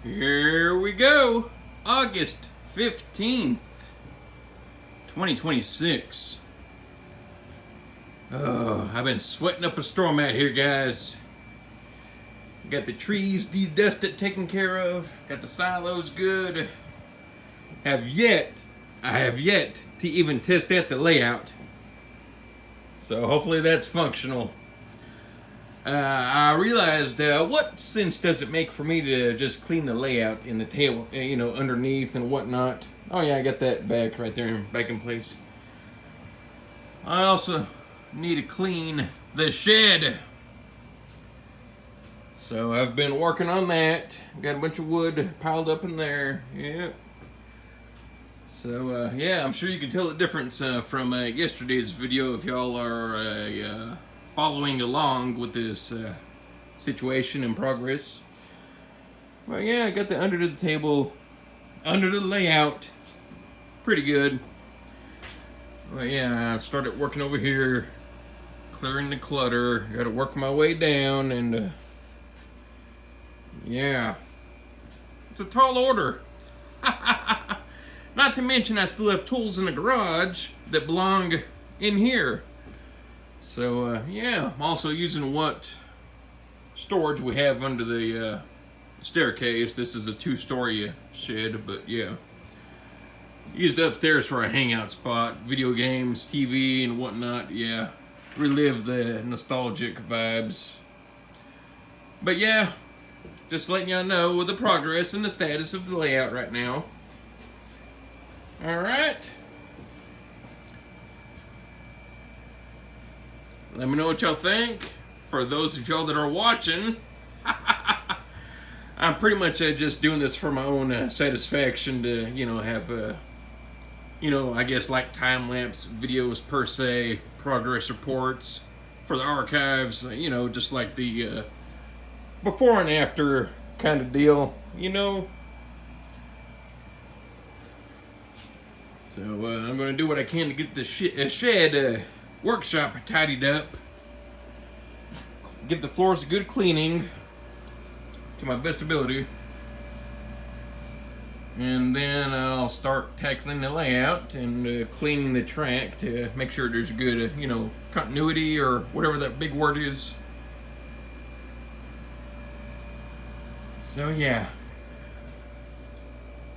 Here we go. August 15th, 2026. Oh, I've been sweating up a storm out here, guys. Got the trees de-dusted, taken care of. Got the silos good. I have yet to even test out the layout. So hopefully that's functional. I realized what sense does it make for me to just clean the layout in the table, underneath and whatnot. Oh yeah, I got that back right there, back in place. I also need to clean the shed. So I've been working on that. Got a bunch of wood piled up in there. Yep. So yeah, I'm sure you can tell the difference from yesterday's video if y'all are following along with this situation in progress. Well, yeah, I got the under the table, under the layout, pretty good. Well, yeah, I started working over here, clearing the clutter. Got to work my way down, and yeah, it's a tall order. Not to mention, I still have tools in the garage that belong in here. So, yeah, I'm also using what storage we have under the staircase. This is a 2-story shed, but yeah. Used upstairs for a hangout spot, video games, TV, and whatnot, yeah. Relive the nostalgic vibes. But yeah, just letting y'all know the progress and the status of the layout right now. Alright. Let me know what y'all think. For those of y'all that are watching, I'm pretty much just doing this for my own satisfaction to, have, I guess like time-lapse videos per se, progress reports for the archives, just like the before and after kind of deal, So I'm going to do what I can to get the shed workshop tidied up. Give the floors a good cleaning to my best ability. And then I'll start tackling the layout and cleaning the track to make sure there's a good, continuity or whatever that big word is. So yeah.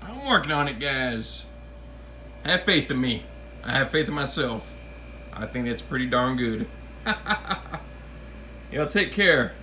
I'm working on it, guys. Have faith in me. I have faith in myself. I think that's pretty darn good. Y'all take care.